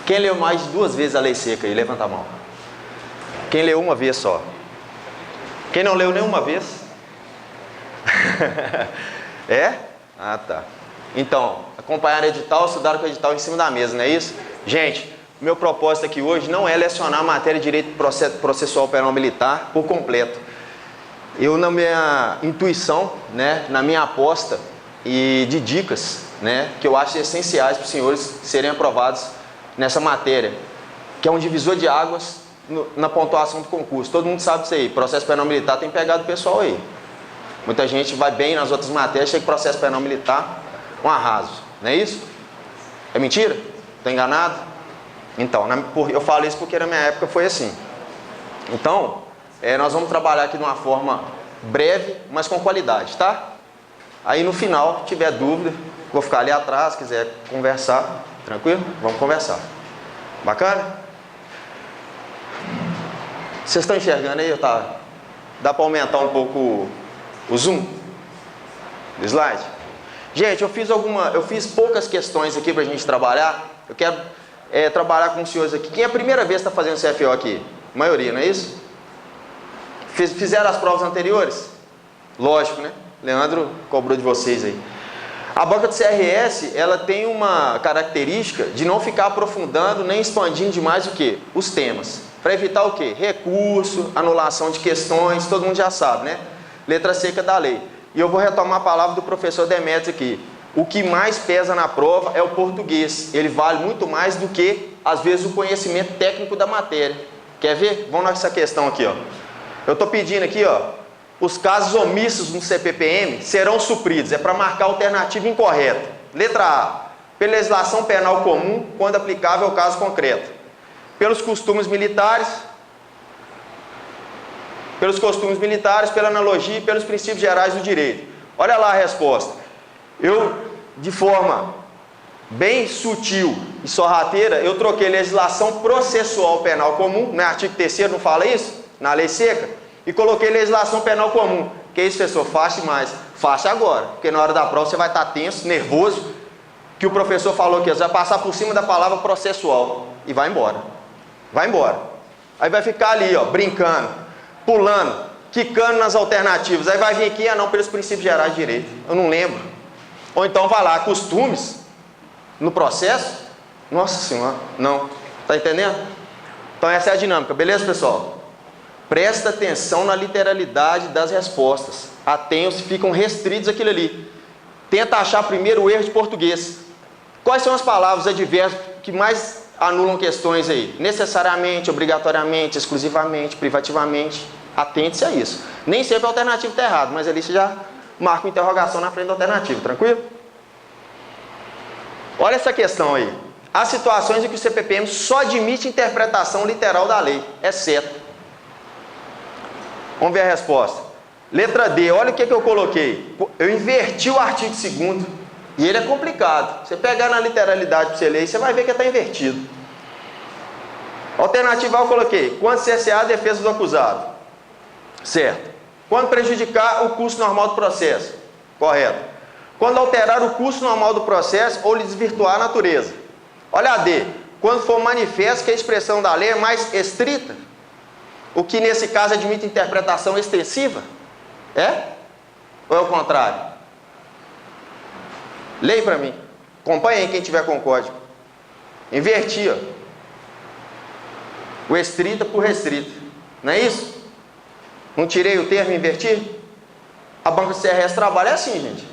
Quem leu mais de 2 vezes a lei seca aí? Levanta a mão. Quem leu uma vez só? Quem não leu nenhuma vez? É? Ah, tá. Então, acompanharam o edital, estudaram com o edital em cima da mesa, não é isso? Gente, meu propósito aqui hoje não é lecionar a matéria de direito processual penal militar por completo. Eu, na minha intuição, né, na minha aposta e de dicas, né, que eu acho essenciais para os senhores serem aprovados nessa matéria, que é um divisor de águas na pontuação do concurso. Todo mundo sabe disso aí. Processo penal militar tem pegado o pessoal aí. Muita gente vai bem nas outras matérias, chega que processo penal militar, um arraso. Não é isso? É mentira? Estou enganado? Então, eu falo isso porque na minha época foi assim. Então, nós vamos trabalhar aqui de uma forma breve, mas com qualidade, tá? Aí no final, tiver dúvida, vou ficar ali atrás, se quiser conversar, tranquilo? Vamos conversar. Bacana? Vocês estão enxergando aí? Dá para aumentar um pouco o zoom do slide? Gente, eu fiz poucas questões aqui para a gente trabalhar. Eu quero trabalhar com os senhores aqui. Quem é a primeira vez que está fazendo CFO aqui? A maioria, não é isso? Fizeram as provas anteriores? Lógico, né? Leandro cobrou de vocês aí. A banca do CRS, ela tem uma característica de não ficar aprofundando nem expandindo demais o quê? Os temas. Para evitar o quê? Recurso, anulação de questões, todo mundo já sabe, né? Letra seca da lei. E eu vou retomar a palavra do professor Demetrios aqui. O que mais pesa na prova é o português. Ele vale muito mais do que, às vezes, o conhecimento técnico da matéria. Quer ver? Vamos nessa questão aqui, ó. Eu estou pedindo aqui, ó. Os casos omissos no CPPM serão supridos. É para marcar a alternativa incorreta. Letra A. Pela legislação penal comum, quando aplicável ao caso concreto. Pelos costumes militares, pela analogia e pelos princípios gerais do direito. Olha lá a resposta. Eu, de forma bem sutil e sorrateira, eu troquei legislação processual penal comum, no artigo 3º não fala isso? Na lei seca? E coloquei legislação penal comum. Que isso, professor? Faça mais. Faça agora, porque na hora da prova você vai estar tenso, nervoso, que o professor falou que você vai passar por cima da palavra processual e vai embora. Vai embora. Aí vai ficar ali, ó, brincando, pulando, quicando nas alternativas. Aí vai vir aqui, não, pelos princípios gerais de direito. Eu não lembro. Ou então vai lá, costumes no processo. Nossa senhora, não. Tá entendendo? Então essa é a dinâmica, beleza, pessoal? Presta atenção na literalidade das respostas. Atenham-se, ficam restritos aquilo ali. Tenta achar primeiro o erro de português. Quais são as palavras adversas que mais anulam questões aí? Necessariamente, obrigatoriamente, exclusivamente, privativamente. Atente-se a isso. Nem sempre a alternativa está errada, mas ali você já marca uma interrogação na frente da alternativa, tranquilo? Olha essa questão aí. Há situações em que o CPPM só admite interpretação literal da lei, exceto. Vamos ver a resposta. Letra D, olha o que eu coloquei. Eu inverti o artigo 2º. E ele é complicado. Você pegar na literalidade para você ler, você vai ver que está invertido. Alternativa A eu coloquei. Quando cessar a defesa do acusado. Certo. Quando prejudicar o curso normal do processo. Correto. Quando alterar o curso normal do processo ou lhe desvirtuar a natureza. Olha a D. Quando for manifesto que a expressão da lei é mais estrita. O que nesse caso admite interpretação extensiva. É? Ou é o contrário? Leia para mim. Acompanhe aí quem tiver com o código. Inverti, ó. O estrita por restrita. Não é isso? Não tirei o termo e inverti? A banca do CRS trabalha é assim, gente.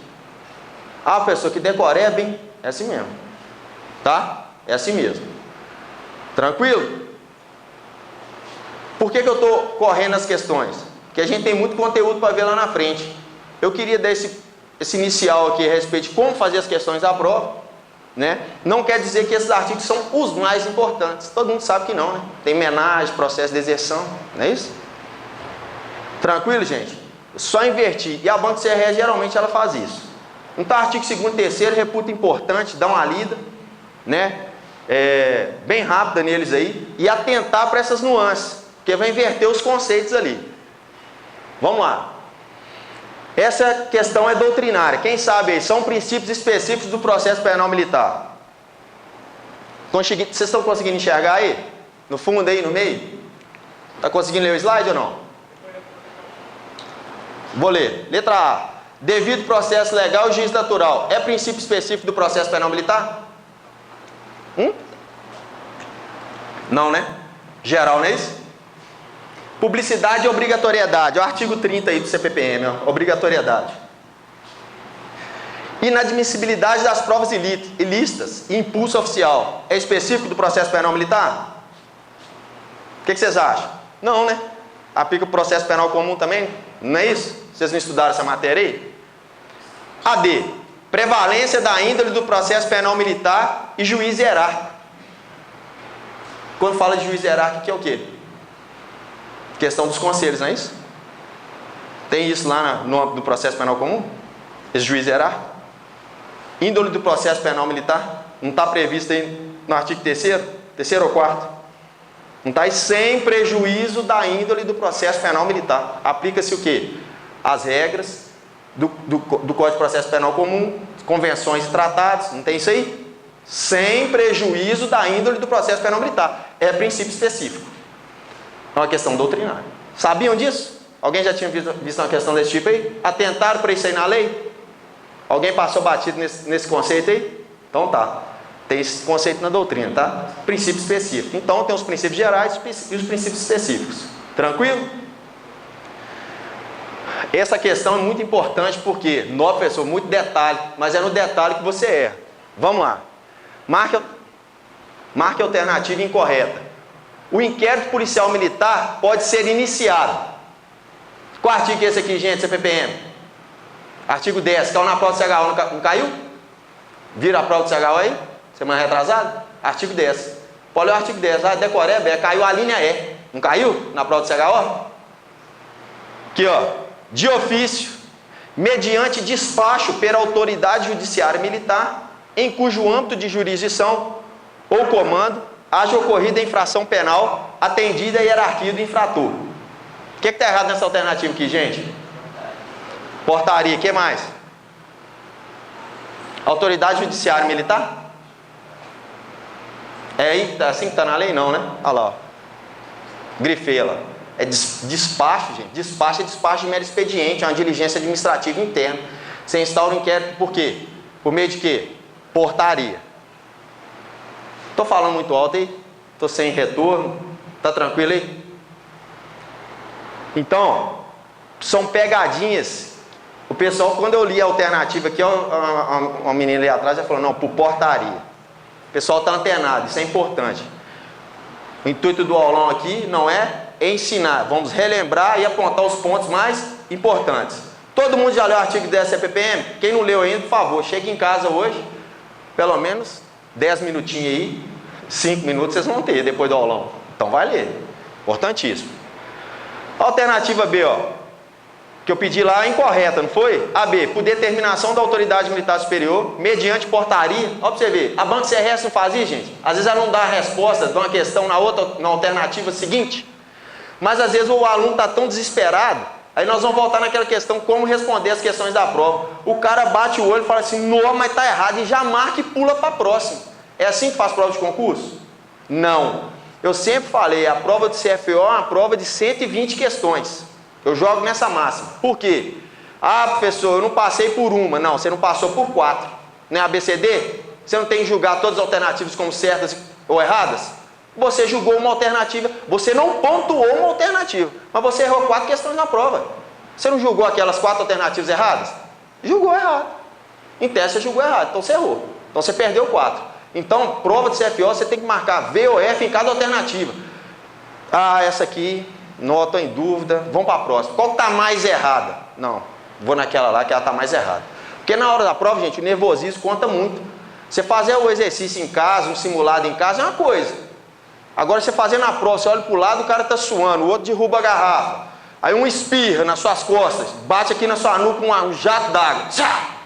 Ah, pessoa que decoreba, bem, é assim mesmo. Tá? É assim mesmo. Tranquilo? Por que eu estou correndo as questões? Porque a gente tem muito conteúdo para ver lá na frente. Eu queria dar esse inicial aqui a respeito de como fazer as questões da prova, né? Não quer dizer que esses artigos são os mais importantes. Todo mundo sabe que não, né? Tem homenagem, processo de deserção, não é isso? Tranquilo, gente? Só invertir. E a banca do CRS geralmente ela faz isso. Então, artigo 2º e 3º, reputa importante, dá uma lida, né? Bem rápida neles aí, e atentar para essas nuances, porque vai inverter os conceitos ali. Vamos lá. Essa questão é doutrinária. Quem sabe aí? São princípios específicos do processo penal militar. Vocês estão conseguindo enxergar aí? No fundo aí, no meio? Está conseguindo ler o slide ou não? Vou ler. Letra A. Devido processo legal e juiz natural. É princípio específico do processo penal militar? Não, né? Geral, não é isso? Publicidade e obrigatoriedade. É o artigo 30 aí do CPPM, ó. Obrigatoriedade. Inadmissibilidade das provas ilícitas e impulso oficial. É específico do processo penal militar? O que vocês acham? Não, né? Aplica o processo penal comum também? Não é isso? Vocês não estudaram essa matéria aí? AD. Prevalência da índole do processo penal militar e juiz hierárquico. Quando fala de juiz hierárquico, que é o quê? Questão dos conselhos, não é isso? Tem isso lá no processo penal comum? Esse juiz hierárquico? Índole do processo penal militar? Não está previsto aí no artigo 3º? 3º ou 4º? Não está aí, sem prejuízo da índole do processo penal militar. Aplica-se o quê? As regras do Código de Processo Penal Comum, convenções e tratados, não tem isso aí? Sem prejuízo da índole do processo penal militar. É princípio específico. É uma questão doutrinária. Sabiam disso? Alguém já tinha visto uma questão desse tipo aí? Atentaram para isso aí na lei? Alguém passou batido nesse conceito aí? Então tá. Tem esse conceito na doutrina, tá? Princípio específico. Então tem os princípios gerais e os princípios específicos. Tranquilo? Essa questão é muito importante porque, não, professor, muito detalhe, mas é no detalhe que você erra. Vamos lá. Marque a alternativa incorreta. O inquérito policial militar pode ser iniciado. Qual artigo é esse aqui, gente, CPPM? Artigo 10, caiu na prova do CHO, não caiu? Vira a prova do CHO aí? Semana retrasada? Artigo 10. Pode ler o artigo 10, lá, decoreba, caiu a linha E. Não caiu na prova do CHO? Aqui, ó. De ofício, mediante despacho pela autoridade judiciária militar, em cujo âmbito de jurisdição ou comando haja ocorrido a infração penal, atendida a hierarquia do infrator. O que está errado nessa alternativa aqui, gente? Portaria, o que mais? Autoridade judiciária militar? É aí, assim que está na lei? Não, né? Olha lá, ó. Grifei lá. É despacho, gente. Despacho é despacho de mero expediente, é uma diligência administrativa interna. Você instaura um inquérito por quê? Por meio de quê? Portaria. Estou falando muito alto aí? Estou sem retorno? Tá tranquilo aí? Então, são pegadinhas. O pessoal, quando eu li a alternativa aqui, uma menina ali atrás já falou, não, por portaria. O pessoal está antenado, isso é importante. O intuito do aulão aqui não é ensinar, vamos relembrar e apontar os pontos mais importantes. Todo mundo já leu o artigo 10 CPPM? Quem não leu ainda, por favor, chegue em casa hoje, pelo menos 10 minutinhos aí, 5 minutos vocês vão ter depois do aulão. Então vai ler, importantíssimo. Alternativa B, ó, que eu pedi lá é incorreta, não foi? AB, por determinação da autoridade militar superior, mediante portaria. Ó, pra você ver, a Banco CRS não fazia, gente? Às vezes ela não dá a resposta de uma questão na alternativa seguinte. Mas às vezes o aluno está tão desesperado, aí nós vamos voltar naquela questão, como responder as questões da prova. O cara bate o olho e fala assim, não, mas está errado, e já marca e pula para a próxima. É assim que faz prova de concurso? Não. Eu sempre falei, a prova do CFO é uma prova de 120 questões. Eu jogo nessa máxima. Por quê? Ah, professor, eu não passei por uma. Não, você não passou por 4. Não é ABCD? Você não tem que julgar todas as alternativas como certas ou erradas? Você julgou uma alternativa, você não pontuou uma alternativa, mas você errou 4 questões na prova. Você não julgou aquelas 4 alternativas erradas? Julgou errado. Em teste você julgou errado, então você errou. Então você perdeu 4. Então, prova de CFO, você tem que marcar V ou F em cada alternativa. Ah, essa aqui, não, estou em dúvida, vamos para a próxima. Qual que está mais errada? Não, vou naquela lá que ela está mais errada. Porque na hora da prova, gente, o nervosismo conta muito. Você fazer o exercício em casa, um simulado em casa é uma coisa. Agora você fazendo a prova, você olha para o lado, o cara está suando, o outro derruba a garrafa. Aí um espirra nas suas costas, bate aqui na sua nuca um jato d'água.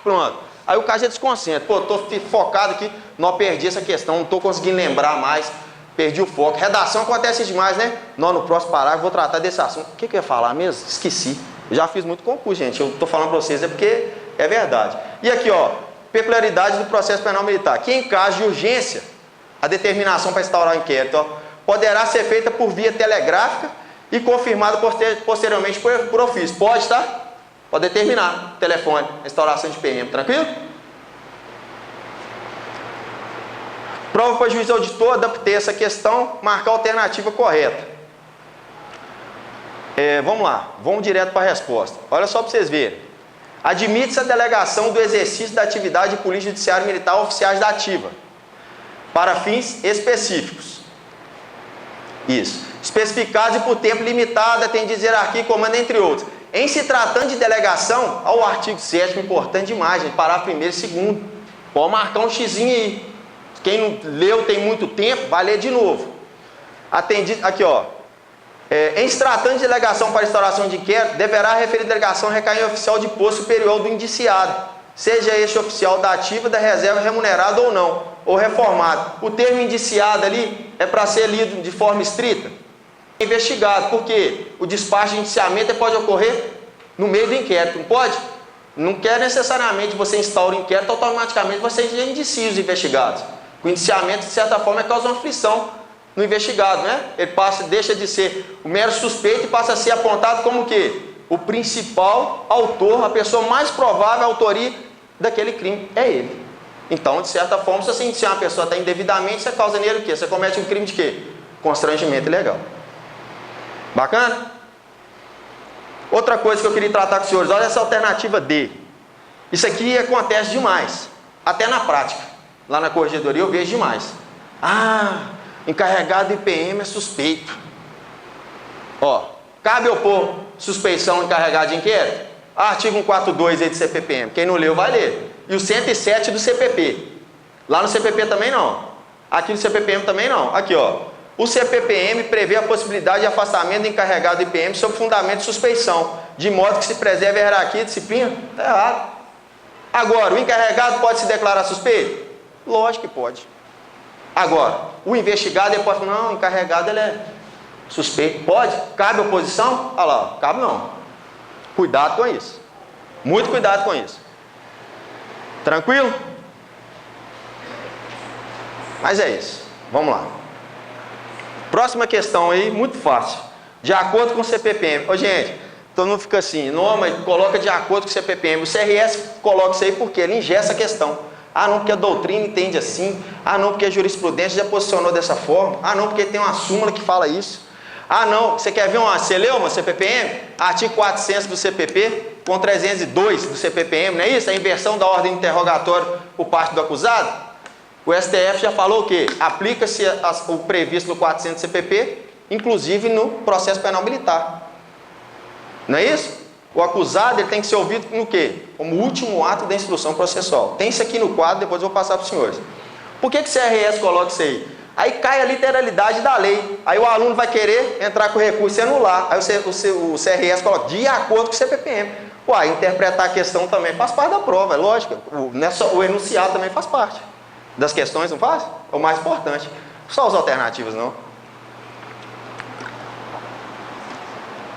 Pronto. Aí o cara já desconcentra. Pô, estou focado aqui, não perdi essa questão, não estou conseguindo lembrar mais, perdi o foco. Redação acontece demais, né? Não, no próximo parágrafo vou tratar desse assunto. O que eu ia falar mesmo? Esqueci. Eu já fiz muito concurso, gente. Eu estou falando para vocês, é porque é verdade. E aqui, ó, peculiaridade do processo penal militar. Que em caso de urgência, a determinação para instaurar o inquérito, ó, poderá ser feita por via telegráfica e confirmada posteriormente por ofício. Pode, tá? Pode determinar. Telefone, instauração de PM, tranquilo? Prova para o juiz auditor, adaptei essa questão, marcar a alternativa correta. Vamos lá, vamos direto para a resposta. Olha só para vocês verem. Admite-se a delegação do exercício da atividade de polícia judiciária militar a oficiais da ativa, para fins específicos. Isso. Especificados e por tempo limitado, atendidos hierarquia e comando, entre outros. Em se tratando de delegação, ao artigo 7º, importante demais, gente, parágrafo 1º e 2º. Pode marcar um xizinho aí. Quem não leu tem muito tempo, vai ler de novo. Atendido, aqui ó. Em se tratando de delegação para instauração de inquérito, deverá a referida delegação recair em oficial de posto superior do indiciado, seja este oficial da ativa, da reserva, remunerado ou não, ou reformado. O termo indiciado ali é para ser lido de forma estrita. Investigado, porque o despacho de indiciamento pode ocorrer no meio do inquérito, não pode? Não quer necessariamente você instaurar o inquérito, automaticamente você já indicia os investigados. O indiciamento, de certa forma, causa uma aflição no investigado, né? Ele deixa de ser o mero suspeito e passa a ser apontado como o quê? O principal autor, a pessoa mais provável autoria daquele crime é ele. Então, de certa forma, se você indiciar uma pessoa até indevidamente, você causa nele o quê? Você comete um crime de quê? Constrangimento ilegal. Bacana? Outra coisa que eu queria tratar com os senhores, olha essa alternativa D. Isso aqui acontece demais, até na prática. Lá na corregedoria eu vejo demais. Encarregado IPM é suspeito. Ó, cabe opor suspeição encarregado de inquérito? Artigo 142 aí do CPPM. Quem não leu vai ler. E o 107 do CPP. Lá no CPP também não. Aqui no CPPM também não. Aqui ó. O CPPM prevê a possibilidade de afastamento do encarregado do IPM sob fundamento de suspeição, de modo que se preserve a hierarquia e disciplina. Está errado. Agora, o encarregado pode se declarar suspeito? Lógico que pode. Agora, o investigado ele pode falar, não, o encarregado ele é suspeito. Pode? Cabe oposição? Olha lá, cabe não. Cuidado com isso. Muito cuidado com isso. Tranquilo? Mas é isso. Vamos lá. Próxima questão aí, muito fácil. De acordo com o CPPM. Ô, gente, todo mundo fica assim, não, mas coloca de acordo com o CPPM. O CRS coloca isso aí porque ele ingessa a questão. Não, porque a doutrina entende assim. Não, porque a jurisprudência já posicionou dessa forma. Não, porque tem uma súmula que fala isso. Não, você quer ver você leu uma CPPM? Artigo 400 do CPP com 302 do CPPM, não é isso? A inversão da ordem de interrogatório por parte do acusado. O STF já falou o quê? Aplica-se o previsto no 400 do CPP, inclusive no processo penal militar. Não é isso? O acusado ele tem que ser ouvido no quê? Como último ato da instrução processual. Tem isso aqui no quadro, depois eu vou passar para os senhores. Por que o CRS coloca isso aí? Aí cai a literalidade da lei. Aí o aluno vai querer entrar com recurso e anular. Aí o CRS coloca de acordo com o CPPM. Interpretar a questão também faz parte da prova, é lógico. O enunciado também faz parte das questões, não faz? É o mais importante. Só as alternativas, não.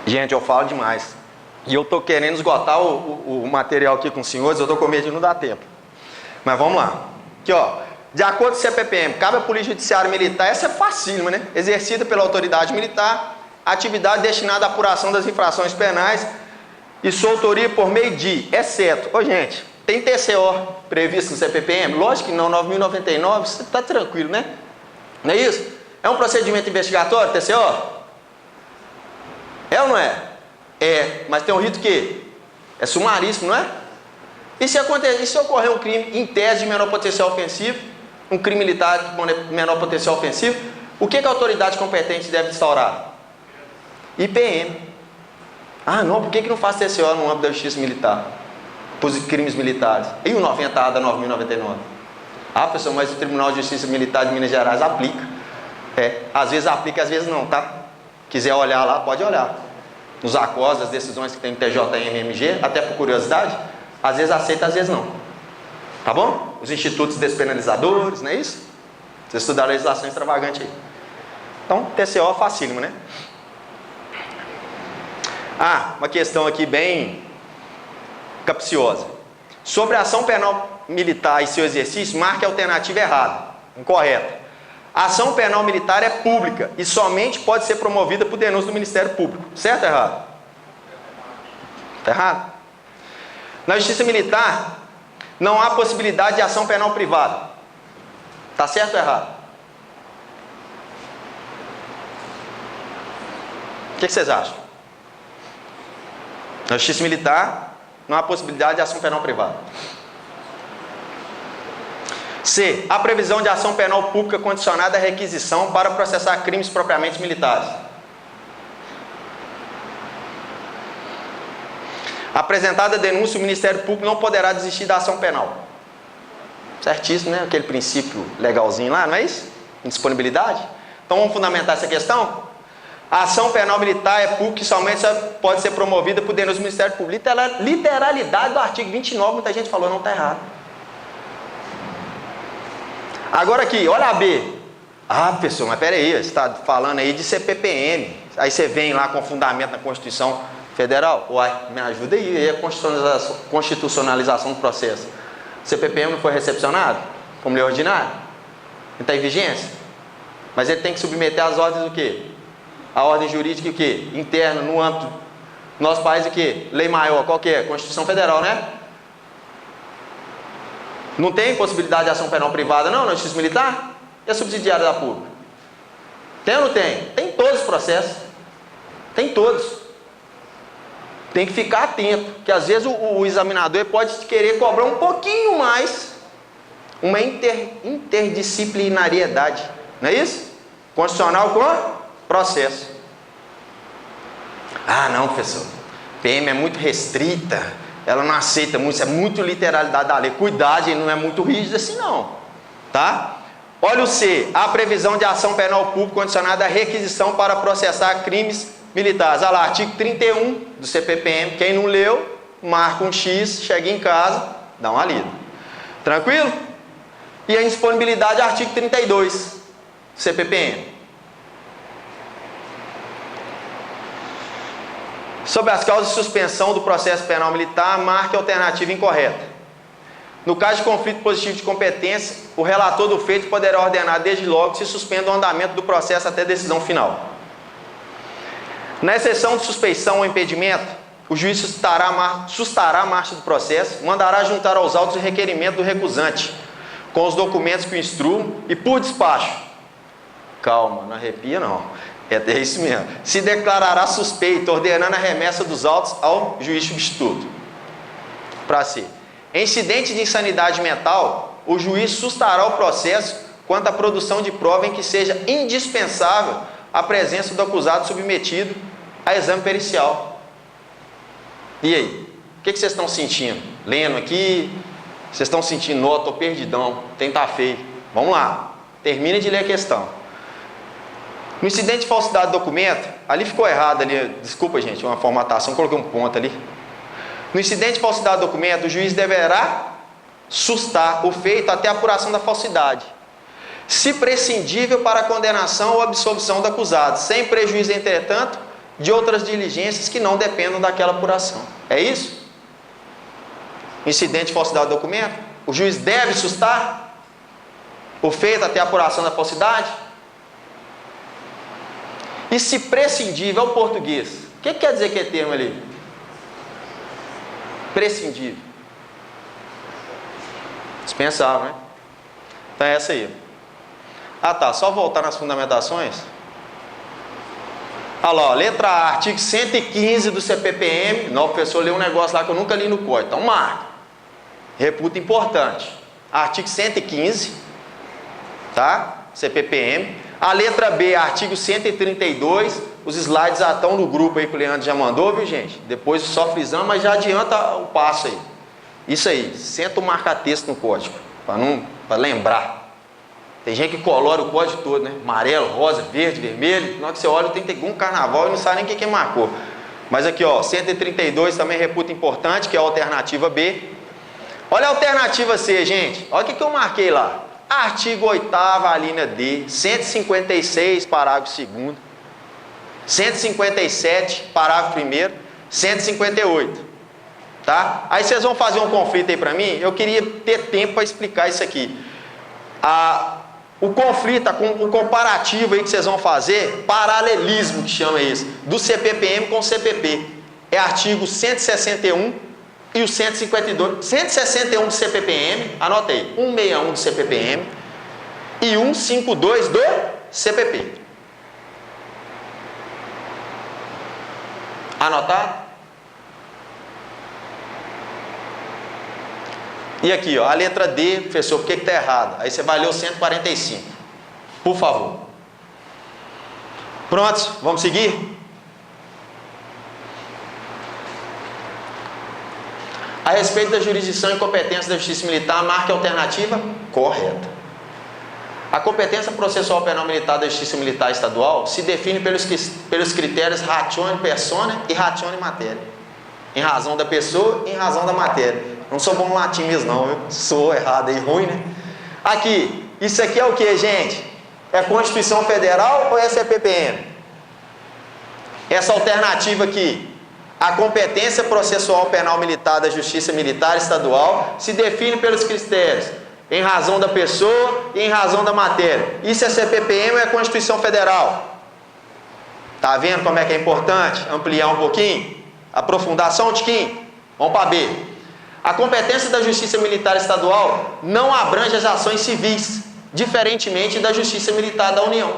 Gente, eu falo demais. E eu estou querendo esgotar o material aqui com os senhores, eu estou com medo de não dar tempo. Mas vamos lá. Aqui, ó. De acordo com o CPPM, cabe à Polícia Judiciária Militar, essa é facílima, né? Exercida pela autoridade militar, atividade destinada à apuração das infrações penais e sua autoria por meio de, exceto, gente, tem TCO previsto no CPPM? Lógico que não, 9.099, você está tranquilo, né? Não é isso? É um procedimento investigatório, TCO? É ou não é? Mas tem um rito que é sumaríssimo, não é? E se ocorrer um crime em tese de menor potencial ofensivo, um crime militar de menor potencial ofensivo, o que a autoridade competente deve instaurar? IPM. Não, por que não faz TCO no âmbito da justiça militar? Para os crimes militares. E o 90A da 9.099? Professor, mas o Tribunal de Justiça Militar de Minas Gerais aplica. Às vezes aplica, às vezes não, tá? Quiser olhar lá, pode olhar. Nos acordos, as decisões que tem no TJM e MG, até por curiosidade, às vezes aceita, às vezes não. Tá bom? Os institutos despenalizadores, não é isso? Vocês estudaram a legislação extravagante aí. Então, TCO é facílimo, né? Uma questão aqui bem capciosa. Sobre a ação penal militar e seu exercício, marque a alternativa errada, incorreta. A ação penal militar é pública e somente pode ser promovida por denúncia do Ministério Público. Certo ou errado? Está errado? Na justiça militar, não há possibilidade de ação penal privada. Está certo ou errado? O que vocês acham? Na justiça militar, não há possibilidade de ação penal privada. C. A previsão de ação penal pública condicionada à requisição para processar crimes propriamente militares. Apresentada a denúncia, o Ministério Público não poderá desistir da ação penal. Certíssimo, né? Aquele princípio legalzinho lá, não é isso? Indisponibilidade. Então vamos fundamentar essa questão? A ação penal militar é pública e somente pode ser promovida por denúncia do Ministério Público. Literalidade do artigo 29, muita gente falou, não está errado. Agora aqui, olha a B. Ah, professor, mas peraí, você está falando aí de CPPM. Aí você vem lá com fundamento na Constituição Federal. Uai, me ajuda aí, a constitucionalização do processo. CPPM não foi recepcionado como lei ordinária? Não está em vigência? Mas ele tem que submeter às ordens do quê? A ordem jurídica o quê? Interna, no âmbito do nosso país o quê? Lei maior, qual que é? Constituição Federal, né? Não tem possibilidade de ação penal privada não na justiça militar? E a subsidiária da pública? Tem ou não tem? Tem todos os processos. Tem todos. Tem que ficar atento, que às vezes o examinador pode querer cobrar um pouquinho mais, uma interdisciplinariedade, não é isso? Constitucional com processo. Ah, não, professor, PM é muito restrita, ela não aceita muito, isso é muito literalidade da lei. Cuidado, ele não é muito rígido assim não, tá? Olha o C, a previsão de ação penal pública condicionada à requisição para processar crimes militares. Olha lá, artigo 31 do CPPM, quem não leu, marca um X, chega em casa, dá uma lida. Tranquilo? E a indisponibilidade, artigo 32 do CPPM. Sobre as causas de suspensão do processo penal militar, marque a alternativa incorreta. No caso de conflito positivo de competência, o relator do feito poderá ordenar desde logo que se suspenda o andamento do processo até decisão final. Na exceção de suspeição ou impedimento, o juiz sustará a marcha do processo, mandará juntar aos autos o requerimento do recusante, com os documentos que o instruam e por despacho. Calma, não arrepia não. É isso mesmo. Se declarará suspeito, ordenando a remessa dos autos ao juiz substituto. Para si. Em incidente de insanidade mental, o juiz sustará o processo quanto à produção de prova em que seja indispensável a presença do acusado submetido a exame pericial. E aí? O que vocês estão sentindo? Lendo aqui? Vocês estão sentindo nota ou perdidão? Tem que estar feio. Vamos lá. Termine de ler a questão. No incidente de falsidade do documento, ali ficou errado, ali, desculpa gente, uma formatação, coloquei um ponto ali. No incidente de falsidade do documento, o juiz deverá sustar o feito até a apuração da falsidade, se prescindível para a condenação ou absolvição do acusado, sem prejuízo, entretanto, de outras diligências que não dependam daquela apuração. É isso? Incidente de falsidade do documento, o juiz deve sustar o feito até a apuração da falsidade? E se prescindível é o português. O que quer dizer que é termo ali? Prescindível. Dispensável, né? Então é essa aí. Ah tá, só voltar nas fundamentações. Olha lá, ó, letra A, artigo 115 do CPPM. Não, o professor leu um negócio lá que eu nunca li no código. Então marca. Reputa importante. Artigo 115, tá? CPPM. A letra B, artigo 132, os slides já estão no grupo aí que o Leandro já mandou, viu gente? Depois só frisando, mas já adianta o passo aí. Isso aí, senta o marca-texto no código, para lembrar. Tem gente que colora o código todo, né? Amarelo, rosa, verde, vermelho. Na hora que você olha, tem um carnaval e não sabe nem quem marcou. Mas aqui, ó, 132 também reputa importante, que é a alternativa B. Olha a alternativa C, gente. Olha o que eu marquei lá. Artigo 8º, a linha D, 156, parágrafo 2º, 157, parágrafo 1º, 158, tá? Aí vocês vão fazer um conflito aí para mim, eu queria ter tempo para explicar isso aqui. o conflito, o comparativo aí que vocês vão fazer, paralelismo que chama isso, do CPPM com o CPP. É artigo 161 e o 152. 161 do CPPM, anota aí, 161 do CPPM e 152 do CPP. Anotado? E aqui, ó, a letra D, professor, por que está errado? Aí você vai ler o 145. Por favor. Prontos? Vamos seguir? A respeito da jurisdição e competência da Justiça Militar, marque a alternativa correta. A competência processual penal militar da Justiça Militar Estadual se define pelos critérios ratione persona e ratione matéria. Em razão da pessoa e em razão da matéria. Não sou bom no latim mesmo não, eu sou errado aí, ruim, né? Aqui, isso aqui é o que, gente? É Constituição Federal ou é CPPM? Essa alternativa aqui, a competência processual penal militar da Justiça Militar Estadual se define pelos critérios em razão da pessoa e em razão da matéria. Isso é CPPM ou é Constituição Federal? Tá vendo como é que é importante ampliar um pouquinho? Aprofundar só um tiquinho? Vamos para B. A competência da Justiça Militar Estadual não abrange as ações civis, diferentemente da Justiça Militar da União.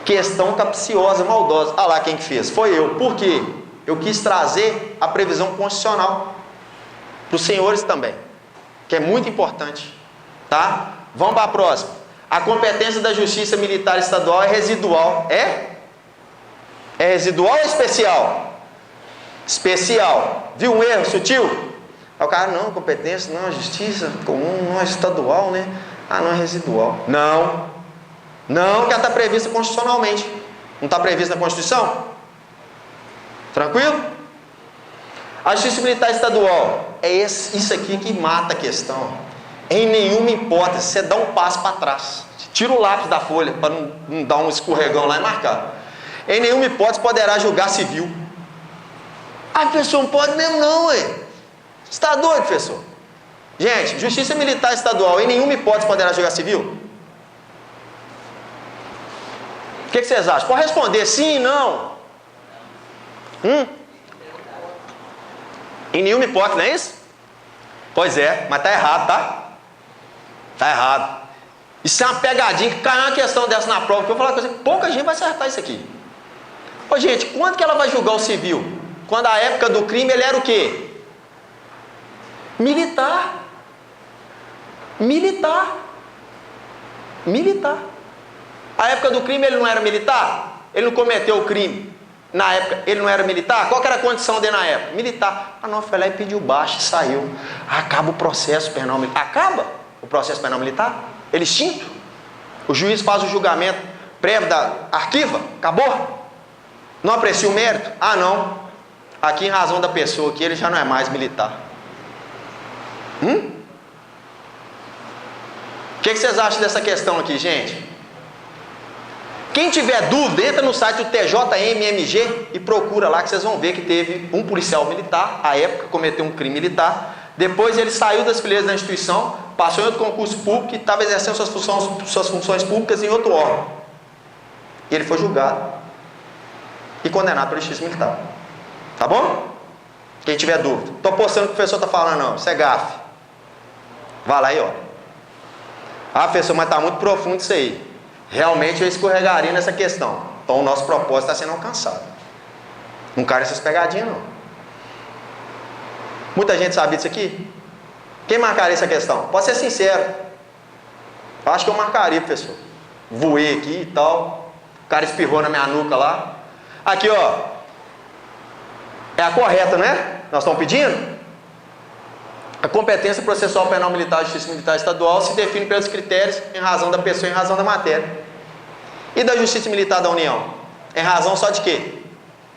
Questão capciosa, maldosa. Ah lá quem que fez? Foi eu. Por quê? Eu quis trazer a previsão constitucional para os senhores também, que é muito importante. Tá? Vamos para a próxima. A competência da Justiça Militar Estadual é residual. É? É residual ou especial? Especial. Viu um erro sutil? Aí o cara, não, competência, não, justiça comum, não é estadual, né? Ah, não é residual. Não. Não, que ela está prevista constitucionalmente. Não está prevista na Constituição? Tranquilo? A Justiça Militar Estadual é isso aqui que mata a questão. Em nenhuma hipótese, você dá um passo para trás. Tira o lápis da folha para não dar um escorregão lá e marcar. Em nenhuma hipótese poderá julgar civil. Ah, professor, não pode mesmo não, ué. Você está doido, professor? Gente, Justiça Militar Estadual em nenhuma hipótese poderá julgar civil? O que vocês acham? Pode responder sim, não. Em nenhuma hipótese, não é isso? Pois é, mas está errado, tá? Está errado. Isso é uma pegadinha que cai uma questão dessa na prova, que eu vou falar uma coisa, pouca gente vai acertar isso aqui. Ô gente, quando que ela vai julgar o civil? Quando a época do crime ele era o quê? Militar. Militar. Militar. A época do crime ele não era militar? Ele não cometeu o crime. Na época ele não era militar? Qual que era a condição dele na época? Militar. Ah não, foi lá e pediu baixa e saiu. Acaba o processo penal militar. Acaba o processo penal militar? Ele é extinto? O juiz faz o julgamento prévio da arquiva? Acabou? Não aprecia o mérito? Ah não. Aqui em razão da pessoa aqui ele já não é mais militar. O que vocês acham dessa questão aqui, gente? Quem tiver dúvida, entra no site do TJMMG e procura lá que vocês vão ver que teve um policial militar, à época cometeu um crime militar, depois ele saiu das fileiras da instituição, passou em outro concurso público e estava exercendo suas funções públicas em outro órgão. E ele foi julgado e condenado pela Justiça Militar. Tá bom? Quem tiver dúvida. Estou postando o que o professor está falando não, isso é gafe. Vai lá e olha. Ah, professor, mas está muito profundo isso aí. Realmente eu escorregaria nessa questão. Então o nosso propósito está sendo alcançado. Não cai nessas pegadinhas não. Muita gente sabe disso aqui? Quem marcaria essa questão? Pode ser sincero. Eu acho que eu marcaria, professor. Voei aqui e tal. O cara espirrou na minha nuca lá. Aqui, ó. É a correta, né? Nós estamos pedindo? A competência processual penal militar da Justiça Militar Estadual se define pelos critérios em razão da pessoa e em razão da matéria. E da Justiça Militar da União? Em razão só de quê?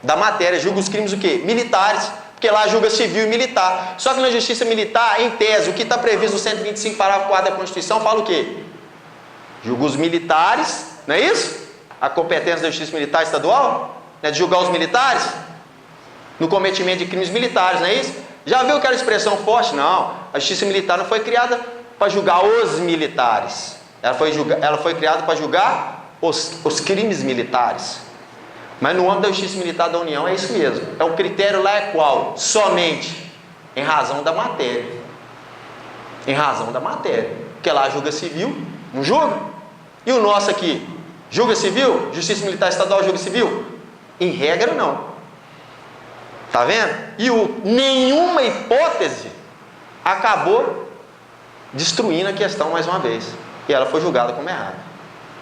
Da matéria. Julga os crimes o quê? Militares. Porque lá julga civil e militar. Só que na Justiça Militar, em tese, o que está previsto no 125, parágrafo 4 da Constituição, fala o quê? Julga os militares, não é isso? A competência da Justiça Militar Estadual? Não é de julgar os militares? No cometimento de crimes militares, não é isso? Já viu aquela expressão forte? Não, a Justiça Militar não foi criada para julgar os militares. Ela foi criada para julgar os crimes militares. Mas no âmbito da Justiça Militar da União é isso mesmo. O critério lá é qual? Somente em razão da matéria. Em razão da matéria. Porque lá julga civil, não julga? E o nosso aqui? Julga civil? Justiça Militar Estadual julga civil? Em regra, não. Tá vendo? E nenhuma hipótese acabou destruindo a questão mais uma vez. E ela foi julgada como errada.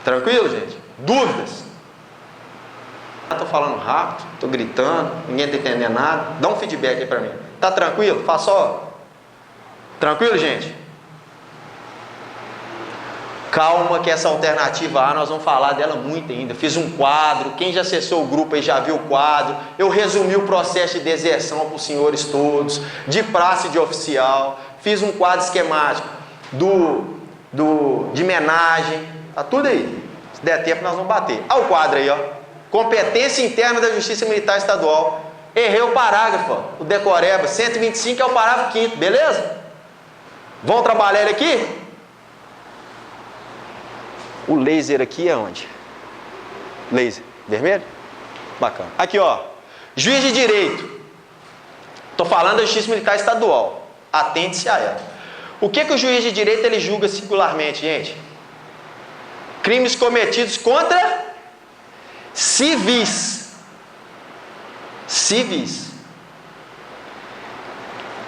Tranquilo, gente? Dúvidas? Estou falando rápido, estou gritando, ninguém está entendendo nada. Dá um feedback aí para mim. Tá tranquilo? Faz só. Tranquilo, gente? Calma que essa alternativa A nós vamos falar dela muito ainda. Fiz um quadro, quem já acessou o grupo aí já viu o quadro. Eu resumi o processo de deserção para os senhores todos, de praça de oficial. Fiz um quadro esquemático de homenagem. Tá tudo aí. Se der tempo nós vamos bater. Olha o quadro aí, ó. Competência interna da Justiça Militar Estadual. Errei o parágrafo, ó. O decoreba, 125 é o parágrafo 5º, beleza? Vamos trabalhar ele aqui? O laser aqui é onde? Laser, vermelho? Bacana. Aqui, ó. Juiz de direito. Estou falando da Justiça Militar Estadual. Atente-se a ela. O que o juiz de direito ele julga singularmente, gente? Crimes cometidos contra civis. Civis.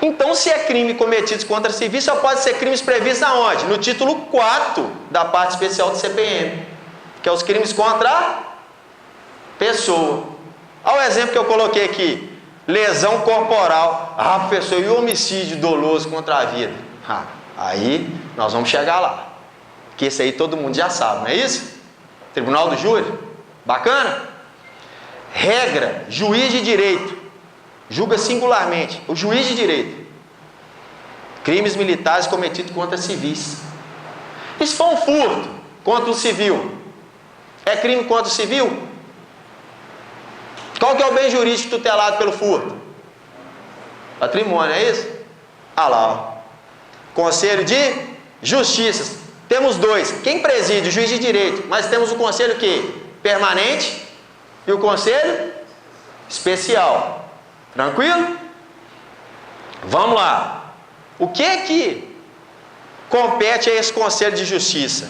Então, se é crime cometido contra civis, só pode ser crimes previstos aonde? No título 4 da parte especial do CPM, que é os crimes contra a pessoa. Olha o exemplo que eu coloquei aqui. Lesão corporal. Ah, professor, e o homicídio doloso contra a vida? Aí nós vamos chegar lá. Que esse aí todo mundo já sabe, não é isso? Tribunal do Júri. Bacana? Regra, juiz de direito. Julga singularmente, o juiz de direito. Crimes militares cometidos contra civis. E se for um furto contra o civil? É crime contra o civil? Qual que é o bem jurídico tutelado pelo furto? Patrimônio, é isso? Ah lá, ó. Conselho de Justiça. Temos dois. Quem preside? O juiz de direito. Mas temos o conselho que? Permanente e o conselho especial. Tranquilo? Vamos lá. O que compete a esse Conselho de Justiça?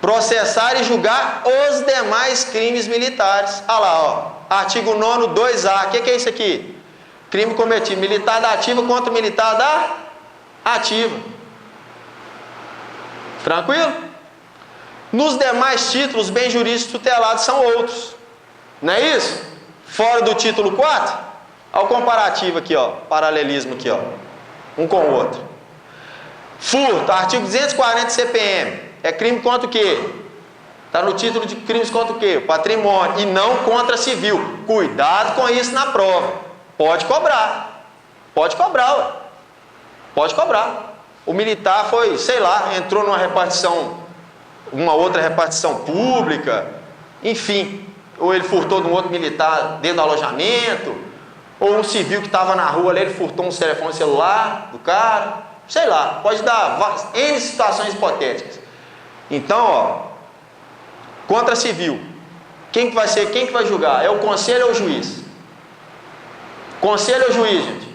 Processar e julgar os demais crimes militares. Olha lá, ó. Artigo 9º, 2A. O que é isso aqui? Crime cometido. Militar da ativa contra militar da ativa. Tranquilo? Nos demais títulos, bens jurídicos tutelados são outros. Não é isso? Fora do título 4? Olha o comparativo aqui, ó. Paralelismo aqui, ó. Um com o outro. Furto, artigo 240 CPM. É crime contra o quê? Está no título de crimes contra o quê? Patrimônio. E não contra civil. Cuidado com isso na prova. Pode cobrar. Pode cobrar, ué. Pode cobrar. O militar foi, sei lá, entrou numa repartição, uma outra repartição pública, enfim. Ou ele furtou de um outro militar dentro do alojamento, ou um civil que estava na rua ali, ele furtou um telefone celular do cara, sei lá, pode dar N situações hipotéticas. Então, ó, contra civil, quem que vai julgar? É o conselho ou o juiz? Conselho ou juiz, gente?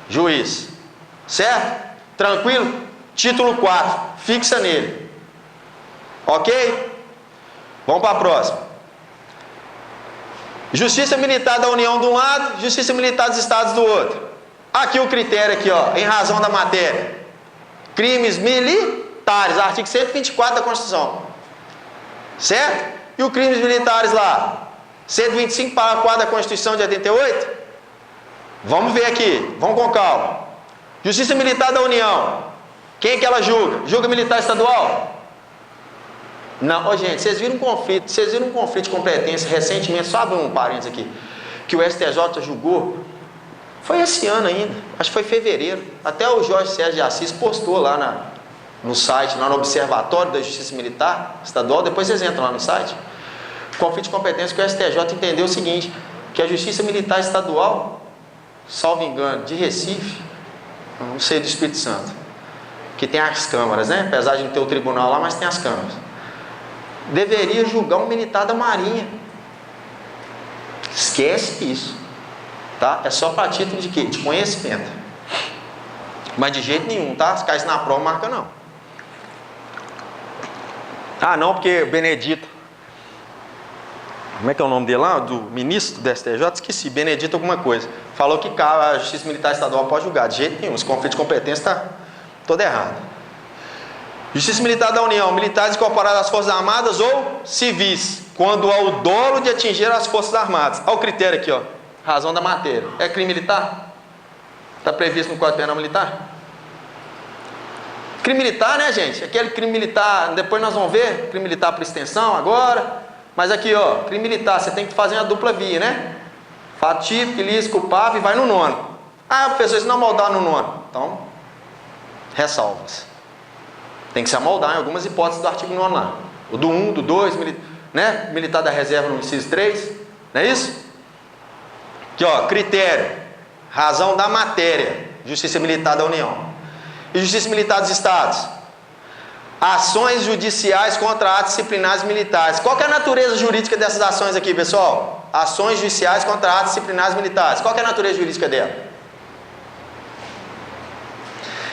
Juiz. Certo? Tranquilo? Título 4, fixa nele. Ok? Vamos para a próxima. Justiça Militar da União de um lado, Justiça Militar dos Estados do outro. Aqui o critério aqui, ó, em razão da matéria. Crimes militares, artigo 124 da Constituição. Certo? E os crimes militares lá? 125, parágrafo 4 da Constituição de 88? Vamos ver aqui, vamos com calma. Justiça Militar da União. Quem é que ela julga? Julga militar estadual? Não, oh, gente, vocês viram um conflito de competência recentemente, só abrir um parênteses aqui, que o STJ julgou, foi esse ano ainda, acho que foi fevereiro, até o Jorge Sérgio de Assis postou lá no site, lá no Observatório da Justiça Militar Estadual, depois vocês entram lá no site, conflito de competência que o STJ entendeu o seguinte, que a Justiça Militar Estadual, salvo engano, de Recife, não sei do Espírito Santo, que tem as câmaras, né? Apesar de não ter o tribunal lá, mas tem as câmaras. Deveria julgar um militar da Marinha. Esquece isso, tá? É só para título de quê? De conhecimento. Mas de jeito nenhum, tá? Se cair na prova, marca não. Ah, não, porque Benedito, como é que é o nome dele lá? Do ministro do STJ? Esqueci, Benedito alguma coisa. Falou que a Justiça Militar Estadual pode julgar. De jeito nenhum, esse conflito de competência está todo errado. Justiça Militar da União, militares incorporados às Forças Armadas ou civis, quando há o dolo de atingir as Forças Armadas. Olha o critério aqui, ó. Razão da matéria. É crime militar? Está previsto no Código Penal Militar? Crime militar, né, gente? Aquele crime militar, depois nós vamos ver, crime militar por extensão agora. Mas aqui, ó, crime militar, você tem que fazer uma dupla via, né? Fato típico, ilícito, culpável e vai no nono. Ah, professor, isso não amoldar no nono. Então, ressalvas. Tem que se amoldar em algumas hipóteses do artigo 9 lá. O do 1, do 2, né? Militar da reserva no inciso 3. Não é isso? Aqui, ó, critério. Razão da matéria. Justiça Militar da União. E Justiça Militar dos Estados. Ações judiciais contra atos disciplinares militares. Qual que é a natureza jurídica dessas ações aqui, pessoal? Ações judiciais contra atos disciplinares militares. Qual que é a natureza jurídica dela?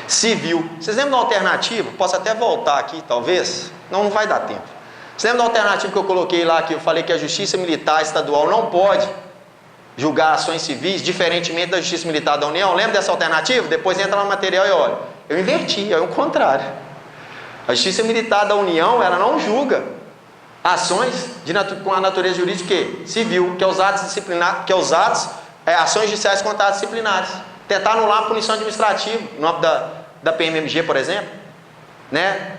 Civil. Vocês lembram da alternativa? Posso até voltar aqui, talvez? Não vai dar tempo. Vocês lembram da alternativa que eu coloquei lá, que eu falei que a Justiça Militar Estadual não pode julgar ações civis, diferentemente da Justiça Militar da União? Lembra dessa alternativa? Depois entra no material e olha. Eu inverti, é o contrário. A Justiça Militar da União, ela não julga ações com a natureza jurídica civil, que é os atos disciplinares, que é os atos, ações judiciais contra atos disciplinares. Tentar anular a punição administrativa, no âmbito da PMMG, por exemplo, né?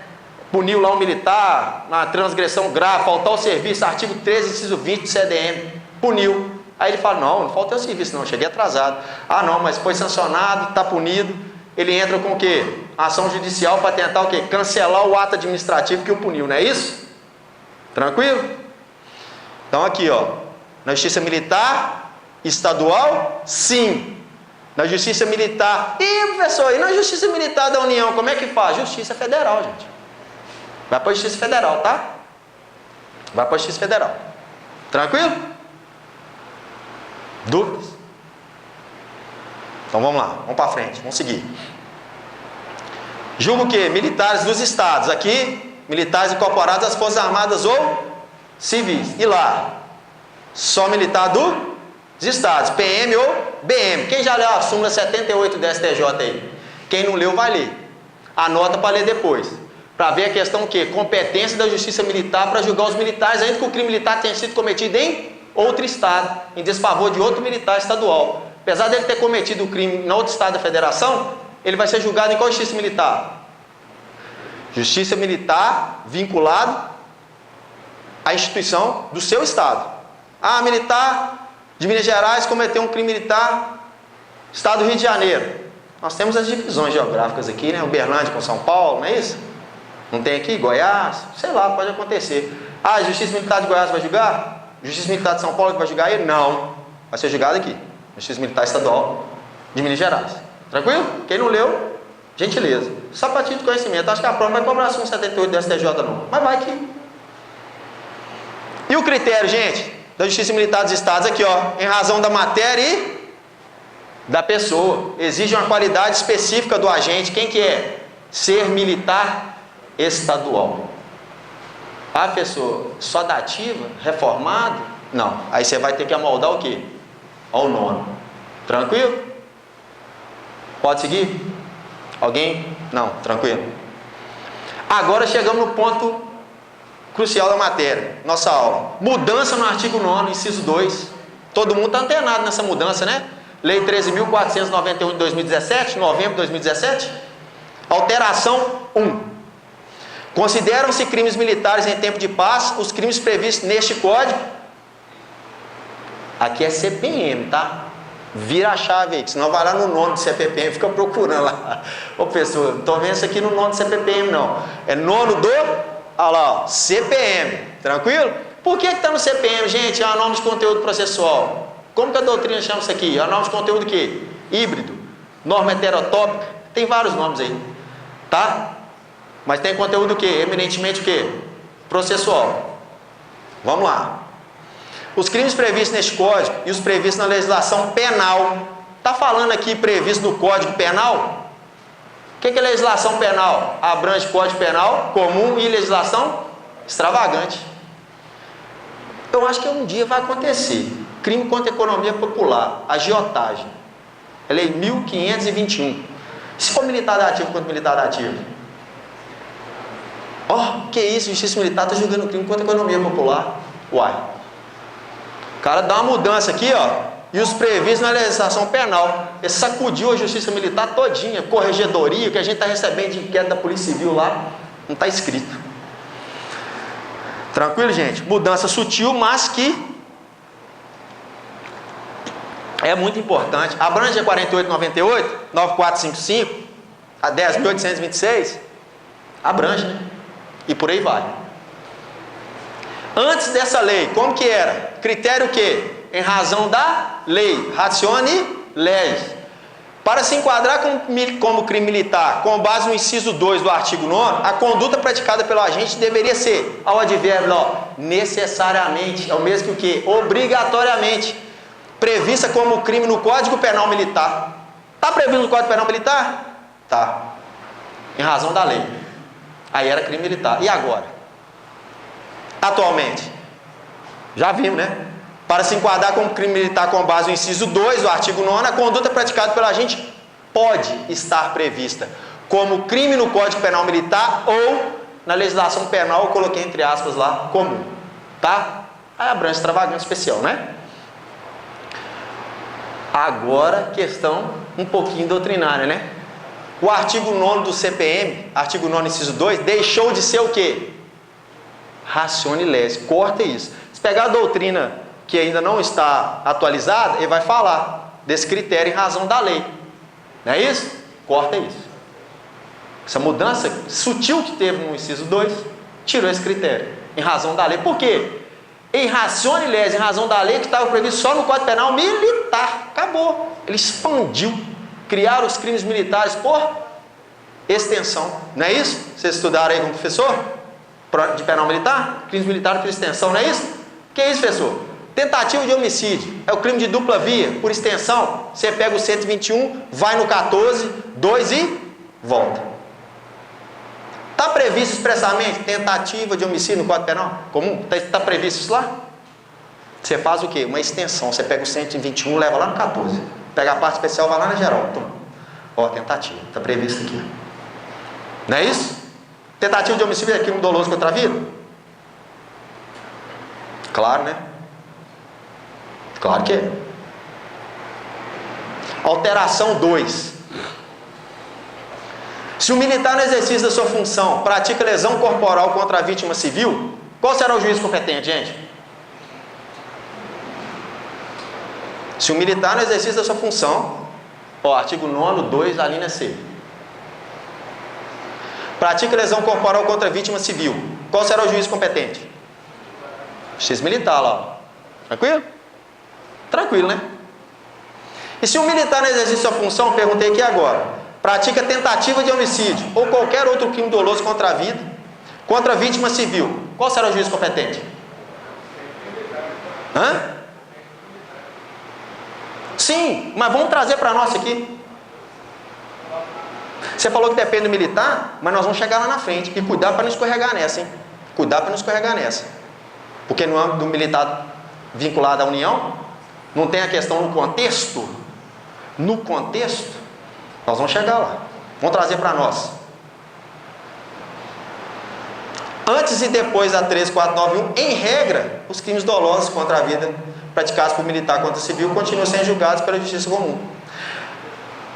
Puniu lá um militar na transgressão grave, faltou ao serviço, artigo 13, inciso 20 do CDM, puniu. Aí ele fala, não faltei ao serviço, não, cheguei atrasado. Ah, não, mas foi sancionado, está punido. Ele entra com o quê? Ação judicial para tentar o quê? Cancelar o ato administrativo que o puniu, não é isso? Tranquilo? Então aqui, ó, na Justiça Militar Estadual, sim. Na Justiça Militar, professor, e na Justiça Militar da União, como é que faz? Justiça Federal, gente. Vai para a Justiça Federal, tá? Vai para a Justiça Federal. Tranquilo? Dúvidas? Então vamos lá, vamos para frente, vamos seguir. Julga o quê? Militares dos estados. Aqui, militares incorporados às Forças Armadas ou civis. E lá? Só militar dos estados, PM ou BM. Quem já leu a súmula 78 do STJ aí? Quem não leu, vai ler. Anota para ler depois. Para ver a questão o quê? Competência da Justiça Militar para julgar os militares, ainda que o crime militar tenha sido cometido em outro estado, em desfavor de outro militar estadual. Apesar dele ter cometido o crime em outro estado da federação, ele vai ser julgado em qual justiça militar? Justiça Militar vinculado à instituição do seu estado. Ah, militar de Minas Gerais cometeu um crime militar, estado do Rio de Janeiro. Nós temos as divisões geográficas aqui, né? Uberlândia com São Paulo, não é isso? Não tem aqui? Goiás? Sei lá, pode acontecer. Ah, a Justiça Militar de Goiás vai julgar? Justiça Militar de São Paulo que vai julgar ele? Não. Vai ser julgado aqui. Justiça Militar Estadual de Minas Gerais. Tranquilo? Quem não leu, gentileza. Só para título de conhecimento. Acho que a prova não vai cobrar 178 do STJ não. Mas vai que... E o critério, gente, da Justiça Militar dos Estados aqui, ó. Em razão da matéria e da pessoa. Exige uma qualidade específica do agente. Quem que é? Ser militar estadual. Ah, pessoa, só da ativa? Reformado? Não. Aí você vai ter que amoldar o quê? Ao nono. Tranquilo? Pode seguir? Alguém? Não, tranquilo. Agora chegamos no ponto crucial da matéria, nossa aula. Mudança no artigo 9º, inciso 2. Todo mundo está antenado nessa mudança, né? Lei 13.491 de 2017, novembro de 2017. Alteração 1. Consideram-se crimes militares em tempo de paz os crimes previstos neste código. Aqui é CPM, tá? Vira a chave aí, que senão vai lá no nome do CPPM, fica procurando lá. Ô pessoal, não estou vendo isso aqui no nome do CPPM não. É nono do, olha lá, ó, CPM, tranquilo? Por que está no CPM, gente? É uma norma de conteúdo processual. Como que a doutrina chama isso aqui? É uma norma de conteúdo o quê? Híbrido, norma heterotópica, tem vários nomes aí. Tá? Mas tem conteúdo o quê? Eminentemente o quê? Processual. Vamos lá. Os crimes previstos neste Código e os previstos na legislação penal. Está falando aqui previsto no Código Penal? O que é legislação penal? Abrange Código Penal comum e legislação extravagante. Eu acho que um dia vai acontecer. Crime contra a economia popular, agiotagem. É lei 1521. Se for militar dativo contra militar dativo. Que isso, justiça militar está julgando crime contra a economia popular. Uai. O cara dá uma mudança aqui, e os previstos na legislação penal. Ele sacudiu a justiça militar todinha, corregedoria, que a gente está recebendo de inquérito da Polícia Civil lá, não está escrito. Tranquilo, gente? Mudança sutil, mas que é muito importante. Abrange a 4898, 9455, a 10.826, abrange, né? E por aí vai. Antes dessa lei, como que era? Critério o quê? Em razão da lei, ratione legis. Para se enquadrar como crime militar, com base no inciso 2 do artigo 9º, a conduta praticada pelo agente deveria ser, ao advérbio, necessariamente, é o mesmo que o quê? Obrigatoriamente, prevista como crime no Código Penal Militar. Está previsto no Código Penal Militar? Tá. Em razão da lei. Aí era crime militar. E agora? Atualmente? Já vimos, né? Para se enquadrar como crime militar com base no inciso 2 do artigo 9º, a conduta praticada pelo agente pode estar prevista como crime no Código Penal Militar ou na legislação penal, eu coloquei entre aspas lá, comum. Tá? Aí abrange extravagante especial, né? Agora, questão um pouquinho doutrinária, né? O artigo 9º do CPM, artigo 9º, inciso 2, deixou de ser o quê? Ratione legis. Corta isso. Se pegar a doutrina que ainda não está atualizada, ele vai falar desse critério em razão da lei. Não é isso? Corta isso. Essa mudança sutil que teve no inciso 2, tirou esse critério, em razão da lei. Por quê? Em ratione legis, em razão da lei que estava previsto só no Código Penal Militar. Acabou. Ele expandiu. Criaram os crimes militares por extensão. Não é isso? Vocês estudaram aí como professor? De penal militar? Crimes militares por extensão, não é isso? Que é isso, professor? Tentativa de homicídio. É o crime de dupla via, por extensão. Você pega o 121, vai no 14, 2 e volta. Está previsto expressamente tentativa de homicídio no Código Penal comum? Está previsto isso lá? Você faz o quê? Uma extensão. Você pega o 121, leva lá no 14. Pega a parte especial, vai lá na geral. Tentativa. Está previsto aqui. Não é isso? Tentativa de homicídio é crime doloso contra a vida? Claro, né? Claro que é. Alteração 2. Se o militar no exercício da sua função pratica lesão corporal contra a vítima civil, qual será o juiz competente, gente? Se o militar no exercício da sua função, artigo 9º, 2, a linha C. Pratica lesão corporal contra a vítima civil, qual será o juiz competente? Juiz militar lá. Tranquilo? Tranquilo, né? E se o militar no exercício da sua função, perguntei aqui agora, pratica tentativa de homicídio ou qualquer outro crime doloso contra a vida, contra a vítima civil, qual será o juiz competente? Hã? Sim, mas vamos trazer para nós aqui. Você falou que depende do militar, mas nós vamos chegar lá na frente. E cuidar para não escorregar nessa, hein? Cuidar para não escorregar nessa. Porque no âmbito do militar vinculado à União, não tem a questão no contexto. No contexto, nós vamos chegar lá. Vamos trazer para nós. Antes e depois da 13491, em regra, os crimes dolosos contra a vida praticados por militar contra civil continuam sendo julgados pela justiça comum.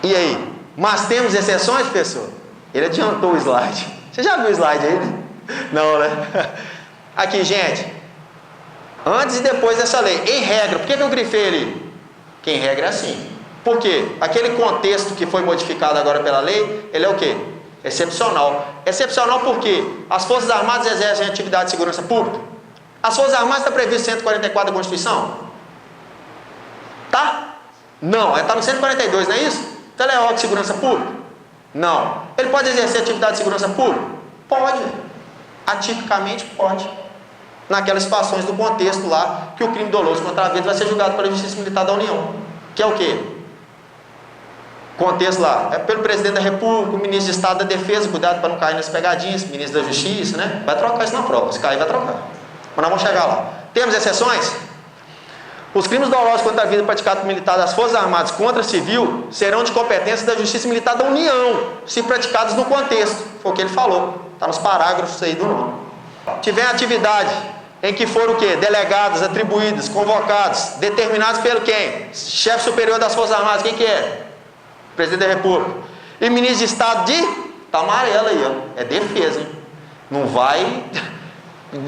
E aí? Mas temos exceções, professor? Ele adiantou o slide. Você já viu o slide aí? Não, né? Aqui, gente. Antes e depois dessa lei. Em regra. Por que eu grifei ali? Porque em regra é assim. Por quê? Aquele contexto que foi modificado agora pela lei, ele é o quê? Excepcional. Excepcional porque as Forças Armadas exercem atividade de segurança pública. As Forças Armadas está previsto no 144 da Constituição? Tá? Não, está no 142, não é isso? Então ela é órgão de segurança pública? Não. Ele pode exercer atividade de segurança pública? Pode. Atipicamente pode. Naquelas situações do contexto lá, que o crime doloso contra a vida vai ser julgado pela Justiça Militar da União. Que é o quê? Contexto lá, é pelo presidente da República, o ministro de Estado da Defesa, cuidado para não cair nas pegadinhas, ministro da Justiça, né? Vai trocar isso na prova, se cair vai trocar. Mas nós vamos chegar lá. Temos exceções? Os crimes dolosos contra a vida praticados por militar das Forças Armadas contra civil serão de competência da Justiça Militar da União, se praticados no contexto. Foi o que ele falou, está nos parágrafos aí do nome. Tiver atividade em que foram o quê? Delegados, atribuídos, convocados, determinados pelo quem? Chefe superior das Forças Armadas, quem que é? Presidente da República. E ministro de Estado de... Tá amarelo aí, ó. É defesa, hein? Não vai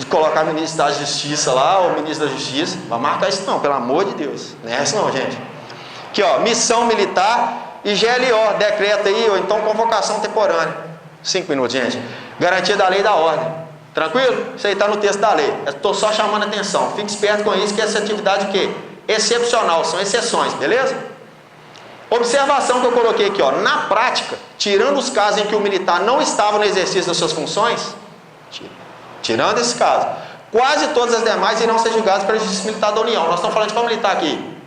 colocar ministro de Estado de Justiça lá, ou ministro da Justiça. Vai marcar isso não, pelo amor de Deus. Não é isso não, gente. Aqui, ó. Missão militar e GLO. Decreto aí, ou então convocação temporânea. 5 minutos, gente. Garantia da lei e da ordem. Tranquilo? Isso aí está no texto da lei. Eu estou só chamando a atenção. Fique esperto com isso, que essa atividade o quê? Excepcional, são exceções, beleza? Observação que eu coloquei aqui, ó. Na prática, tirando os casos em que o militar não estava no exercício das suas funções, tirando esse caso, quase todas as demais irão ser julgadas pela Justiça Militar da União. Nós estamos falando de qual militar aqui?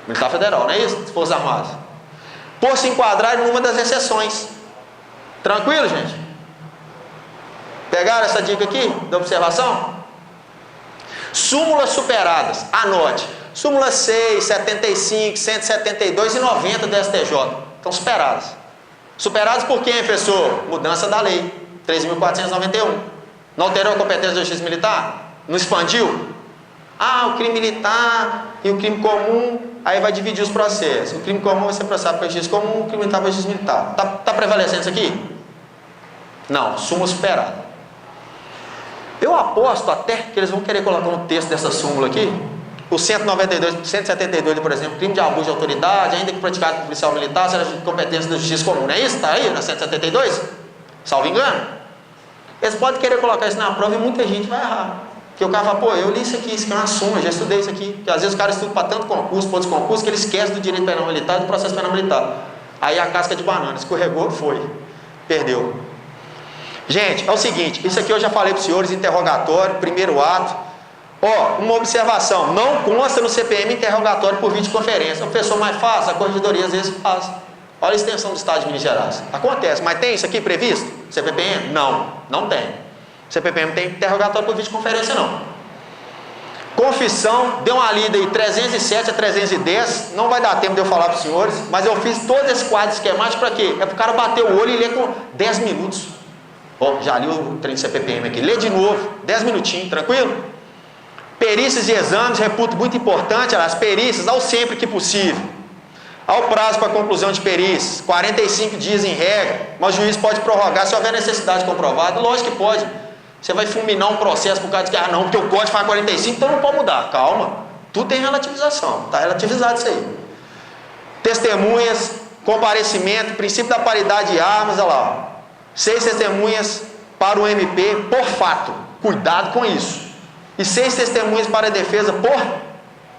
Militar Federal, não é isso? Forças Armadas. Por se enquadrar em uma das exceções. Tranquilo, gente? Pegaram essa dica aqui da observação? Súmulas superadas, anote. Súmula 6, 75, 172 e 90 do STJ. Estão superadas. Superadas por quem, professor? Mudança da lei 3.491. Não alterou a competência da Justiça Militar? Não expandiu? Ah, o crime militar e o crime comum, aí vai dividir os processos. O crime comum vai ser processado pela Justiça Comum, o crime militar pela Justiça Militar. Está prevalecendo isso aqui? Não, súmula superada. Eu aposto até que eles vão querer colocar no texto dessa súmula aqui, o 192, 172, por exemplo, crime de abuso de autoridade, ainda que praticado por policial militar, será de competência da Justiça Comum. Não é isso? Está aí na 172? Salvo engano? Eles podem querer colocar isso na prova e muita gente vai errar. Porque o cara fala, pô, eu li isso aqui é uma súmula, já estudei isso aqui. Porque às vezes o cara estuda para tanto concurso, para outros concursos, que ele esquece do direito penal militar e do processo penal militar. Aí a casca de banana, escorregou, foi. Perdeu. Gente, é o seguinte, isso aqui eu já falei para os senhores, interrogatório, primeiro ato. Ó, uma observação, não consta no CPM interrogatório por videoconferência. O professor mais fácil, a corregedoria às vezes faz. Olha a extensão do Estado de Minas Gerais. Acontece, mas tem isso aqui previsto? CPPM? Não, não tem. CPPM não tem interrogatório por videoconferência não. Confissão, deu uma lida aí 307 a 310, não vai dar tempo de eu falar para os senhores, mas eu fiz todo esse quadro esquemático para quê? É para o cara bater o olho e ler com 10 minutos. Ó, já li o trem do CPPM aqui, lê de novo, 10 minutinhos, tranquilo? Perícias e exames, reputo muito importante, as perícias ao sempre que possível. Ao prazo para a conclusão de perícias, 45 dias em regra, mas o juiz pode prorrogar se houver necessidade comprovada. Lógico que pode. Você vai fulminar um processo por causa de que, ah não, porque o código faz 45, então não pode mudar. Calma, tudo tem relativização, está relativizado isso aí. Testemunhas, comparecimento, princípio da paridade de armas, olha lá. 6 testemunhas para o MP por fato, cuidado com isso. E 6 testemunhas para a defesa por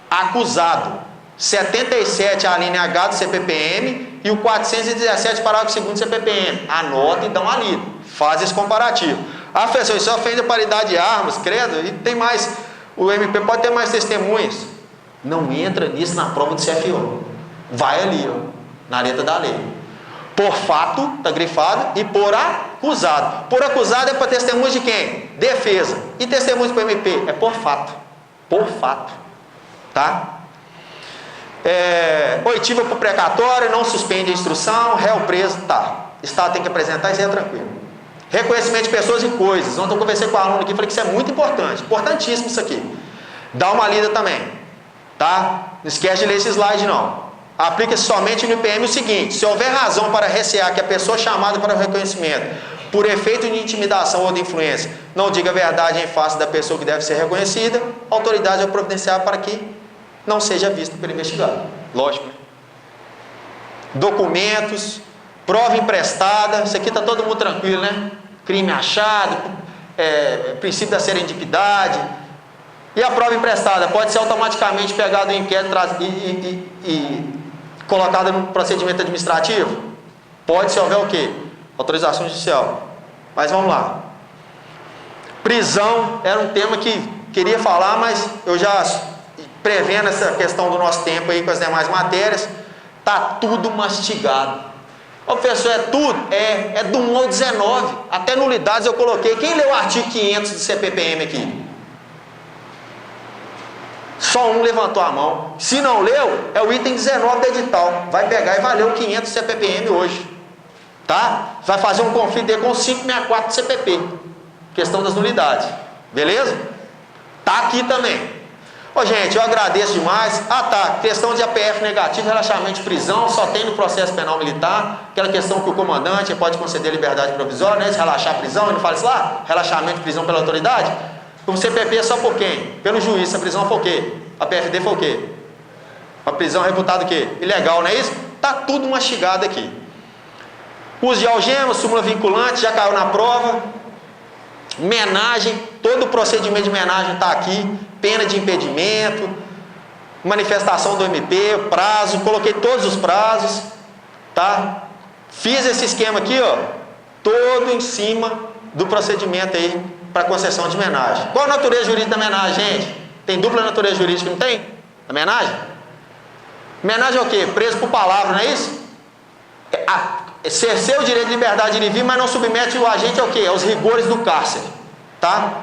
acusado. 77 a linha H do CPPM e o 417 parágrafo 2º do CPPM. Anota e dá uma lida. Faz esse comparativo. Ah, professor, isso ofende a paridade de armas, credo, e tem mais. O MP pode ter mais testemunhas. Não entra nisso na prova do CFO. Vai ali, ó, na letra da lei. Por fato, está grifado, e por acusado. Por acusado é para testemunhas de quem? Defesa. E testemunhas para o MP? É por fato. Por fato. Tá? Oitiva por precatório, não suspende a instrução, réu preso, tá. Estado tem que apresentar, isso é tranquilo. Reconhecimento de pessoas e coisas. Ontem eu conversei com o aluno aqui e falei que isso é muito importante. Importantíssimo isso aqui. Dá uma lida também. Tá? Não esquece de ler esse slide não. Aplica-se somente no IPM o seguinte: se houver razão para recear que a pessoa chamada para o reconhecimento, por efeito de intimidação ou de influência, não diga a verdade em face da pessoa que deve ser reconhecida, a autoridade vai providenciar para que não seja visto pelo investigado. Lógico, né? Documentos, prova emprestada, isso aqui está todo mundo tranquilo, né? Crime achado, princípio da serendipidade. E a prova emprestada pode ser automaticamente pegada em inquérito e colocada no procedimento administrativo? Pode se houver o quê? Autorização judicial. Mas vamos lá. Prisão era um tema que queria falar, mas eu já prevendo essa questão do nosso tempo aí com as demais matérias, tá tudo mastigado. Ô, professor, é tudo? É do 1 ao 19. Até nulidades eu coloquei. Quem leu o artigo 500 do CPPM aqui? Só um levantou a mão. Se não leu, é o item 19 do edital. Vai pegar e vai ler o 500 do CPPM hoje. Tá? Vai fazer um conflito com o 564 do CPP. Questão das nulidades. Beleza? Tá aqui também. Ô, gente, eu agradeço demais. Ah, tá. Questão de APF negativo, relaxamento de prisão, só tem no processo penal militar. Aquela questão que o comandante pode conceder liberdade provisória, né? Se relaxar a prisão, ele não fala isso lá? Relaxamento de prisão pela autoridade. O CPP é só por quem? Pelo juiz. A prisão foi o quê? A PFD foi o quê? A prisão reputada o quê? Ilegal, não é isso? Tá tudo mastigado aqui. Uso de algema, súmula vinculante, já caiu na prova. Menagem, todo o procedimento de menagem está aqui. Pena de impedimento, manifestação do MP, prazo, coloquei todos os prazos, tá? Fiz esse esquema aqui, ó, todo em cima do procedimento aí para concessão de menagem. Qual a natureza jurídica da menagem, gente? Tem dupla natureza jurídica, não tem? A menagem? Menagem é o quê? Preso por palavra, não é isso? Exercer o direito de liberdade de ir e vir, mas não submete o agente ao quê? Aos rigores do cárcere, tá?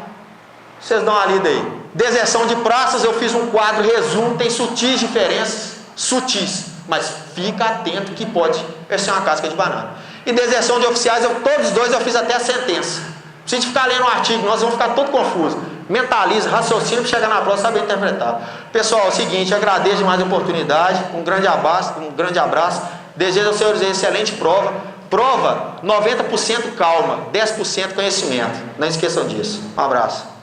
Vocês dão uma lida aí. Deserção de praças, eu fiz um quadro resumo, tem sutis diferenças, sutis, mas fica atento que pode ser uma casca de banana. E deserção de oficiais, todos os dois eu fiz até a sentença. Se a gente ficar lendo um artigo, nós vamos ficar todo confuso. Mentaliza, raciocina para chegar na prova, saber interpretar. Pessoal, é o seguinte, agradeço demais a oportunidade, um grande abraço, desejo aos senhores excelente prova. Prova 90% calma, 10% conhecimento. Não esqueçam disso. Um abraço.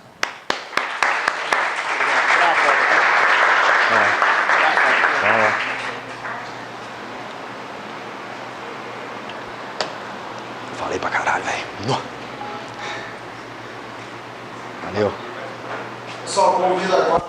Falei pra caralho, velho. Valeu. Só convido agora.